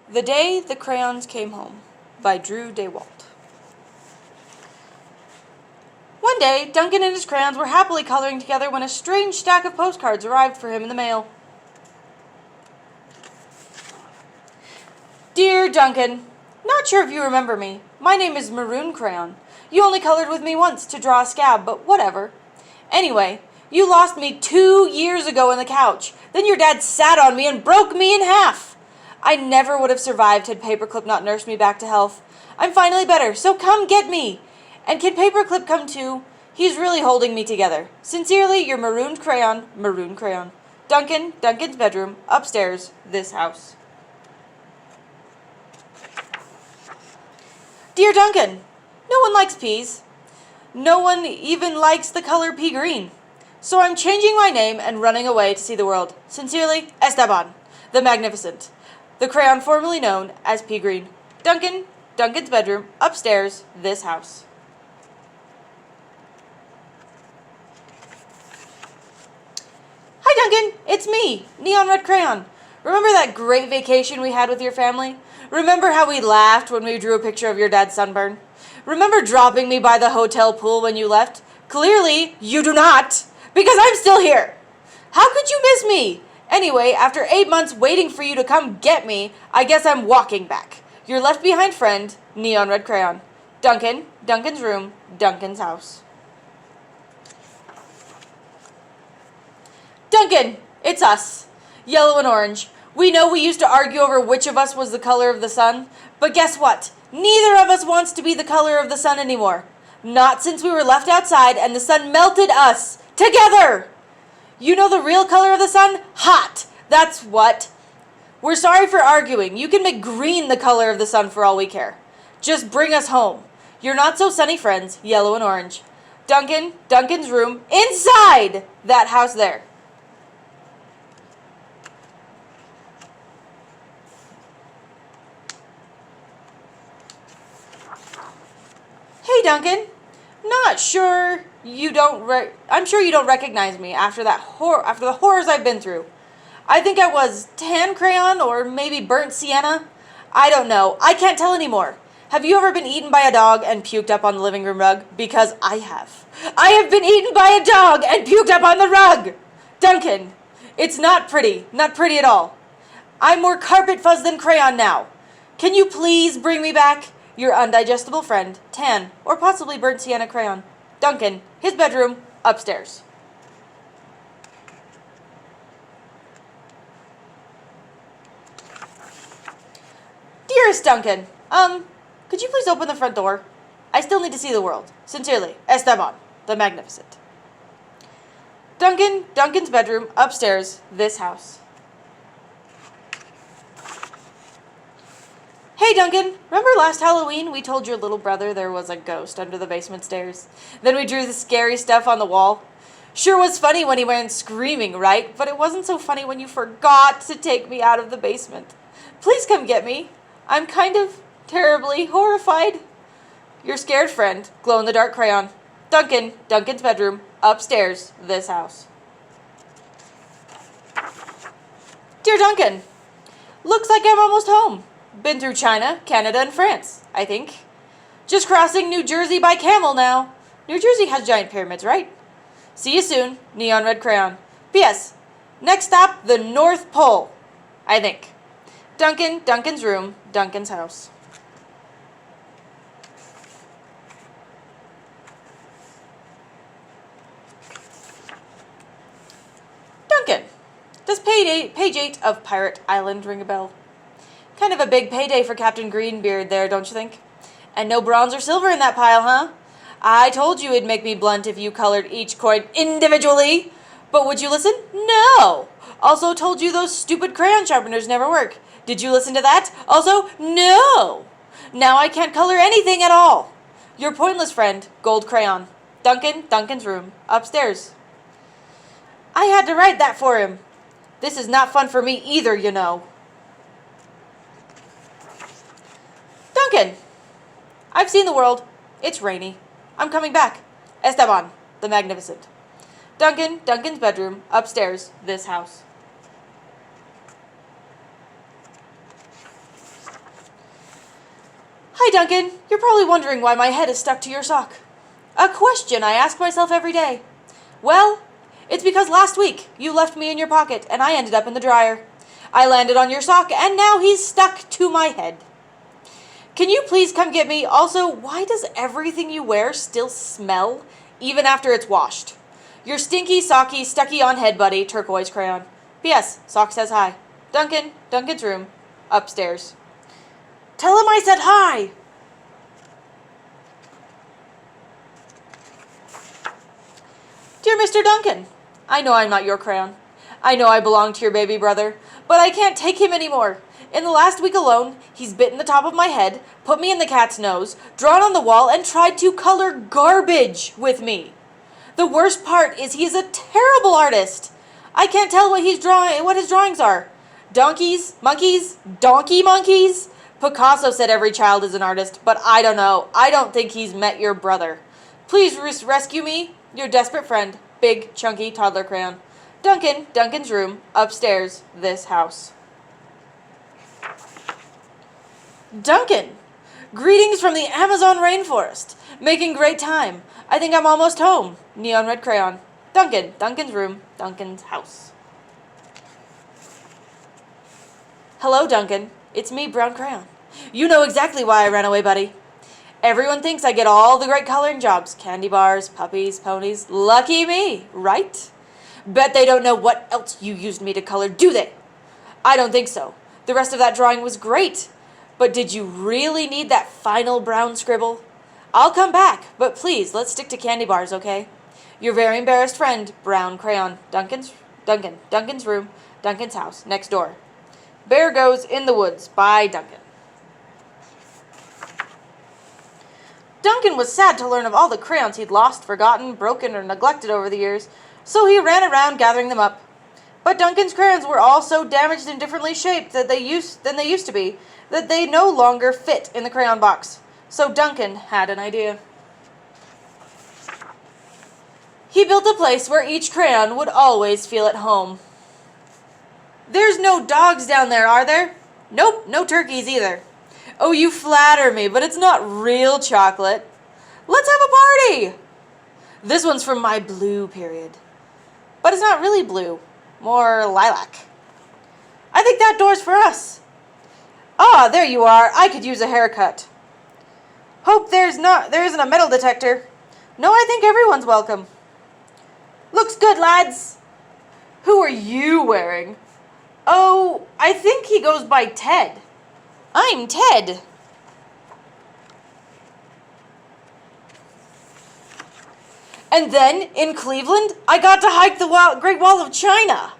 The Day the Crayons Came Home by Daywalt. One day, Duncan and his crayons were happily coloring together when a strange stack of postcards arrived for him in the mail. Dear Duncan, not sure if you remember me. My name is Maroon Crayon. You only colored with me once to draw a scab, but whatever. Anyway, you lost me 2 years ago in the couch. Then your dad sat on me and broke me in half. I never would have survived had Paperclip not nursed me back to health. I'm finally better, so come get me. And can Paperclip come too? He's really holding me together. Sincerely, your Maroon Crayon. Duncan, Duncan's bedroom, upstairs, this house. Dear Duncan, no one likes peas. No one even likes the color pea green. So I'm changing my name and running away to see the world. Sincerely, Esteban, the Magnificent. The crayon formerly known as pea green. Duncan, Duncan's bedroom, upstairs, this house. Hi Duncan, it's me, Neon Red Crayon. Remember that great vacation we had with your family? Remember how we laughed when we drew a picture of your dad's sunburn? Remember dropping me by the hotel pool when you left? Clearly, you do not, because I'm still here. How could you miss me? Anyway, after 8 months waiting for you to come get me, I guess I'm walking back. Your left behind friend, Neon Red Crayon. Duncan, Duncan's room, Duncan's house. Duncan, it's us. Yellow and orange. We know we used to argue over which of us was the color of the sun, but guess what? Neither of us wants to be the color of the sun anymore. Not since we were left outside and the sun melted us together. You know the real color of the sun? Hot. That's what. We're sorry for arguing. You can make green the color of the sun for all we care. Just bring us home. Your not so sunny friends, yellow and orange. Duncan, Duncan's room, inside that house there. Hey Duncan, not sure you don't. I'm sure you don't recognize me after the horrors I've been through. I think I was tan crayon or maybe burnt sienna. I don't know. I can't tell anymore. Have you ever been eaten by a dog and puked up on the living room rug? Because I have. I have been eaten by a dog and puked up on the rug. Duncan, it's not pretty at all. I'm more carpet fuzz than crayon now. Can you please bring me back? Your undigestible friend, tan, or possibly burnt sienna crayon. Duncan, his bedroom, upstairs. Dearest Duncan, could you please open the front door? I still need to see the world. Sincerely, Esteban, the Magnificent. Duncan, Duncan's bedroom, upstairs, this house. Hey Duncan, remember last Halloween we told your little brother there was a ghost under the basement stairs? Then we drew the scary stuff on the wall? Sure was funny when he went screaming, right? But it wasn't so funny when you forgot to take me out of the basement. Please come get me. I'm kind of terribly horrified. Your scared friend, glow-in-the-dark crayon. Duncan, Duncan's bedroom, upstairs, this house. Dear Duncan, looks like I'm almost home. Been through China, Canada, and France, I think. Just crossing New Jersey by camel now. New Jersey has giant pyramids, right? See you soon, Neon Red Crayon. P.S. Next stop, the North Pole, I think. Duncan, Duncan's room, Duncan's house. Duncan, does page 8 of Pirate Island ring a bell? Kind of a big payday for Captain Greenbeard there, don't you think? And no bronze or silver in that pile, huh? I told you it'd make me blunt if you colored each coin individually. But would you listen? No! Also told you those stupid crayon sharpeners never work. Did you listen to that? Also, no! Now I can't color anything at all. Your pointless friend, Gold Crayon. Duncan, Duncan's room, upstairs. I had to write that for him. This is not fun for me either, you know. Duncan, I've seen the world. It's rainy. I'm coming back. Esteban, the Magnificent. Duncan, Duncan's bedroom, upstairs, this house. Hi, Duncan. You're probably wondering why my head is stuck to your sock. A question I ask myself every day. Well, it's because last week you left me in your pocket and I ended up in the dryer. I landed on your sock and now he's stuck to my head. Can you please come get me? Also, why does everything you wear still smell even after it's washed? Your stinky, socky, stucky on head buddy, turquoise crayon. P.S. Sock says hi. Duncan's room, upstairs. Tell him I said hi! Dear Mr. Duncan, I know I'm not your crayon. I know I belong to your baby brother, but I can't take him anymore. In the last week alone, he's bitten the top of my head, put me in the cat's nose, drawn on the wall, and tried to color garbage with me. The worst part is he's a terrible artist. I can't tell what he's drawing, what his drawings are. Donkeys, monkeys, donkey monkeys. Picasso said every child is an artist, but I don't know. I don't think he's met your brother. Please rescue me, your desperate friend, big, chunky toddler crayon. Duncan's room, upstairs, this house. Duncan, greetings from the Amazon rainforest. Making great time. I think I'm almost home. Neon red crayon. Duncan's room, Duncan's house. Hello, Duncan. It's me, brown crayon. You know exactly why I ran away, buddy. Everyone thinks I get all the great coloring jobs. Candy bars, puppies, ponies. Lucky me, right? Bet they don't know what else you used me to color, do they? I don't think so. The rest of that drawing was great. But did you really need that final brown scribble? I'll come back, but please, let's stick to candy bars, okay? Your very embarrassed friend, brown crayon. Duncan's room, Duncan's house, next door. Bear Goes in the Woods by Duncan. Duncan was sad to learn of all the crayons he'd lost, forgotten, broken, or neglected over the years, so he ran around gathering them up. But Duncan's crayons were all so damaged and differently shaped than they used to be, that they no longer fit in the crayon box. So Duncan had an idea. He built a place where each crayon would always feel at home. There's no dogs down there, are there? Nope, no turkeys either. Oh, you flatter me, but it's not real chocolate. Let's have a party! This one's from my blue period. But it's not really blue, more lilac. I think that door's for us. Ah, there you are. I could use a haircut. Hope there isn't a metal detector. No, I think everyone's welcome. Looks good, lads. Who are you wearing? Oh, I think he goes by Ted. I'm Ted. And then, in Cleveland, I got to hike the Great Wall of China.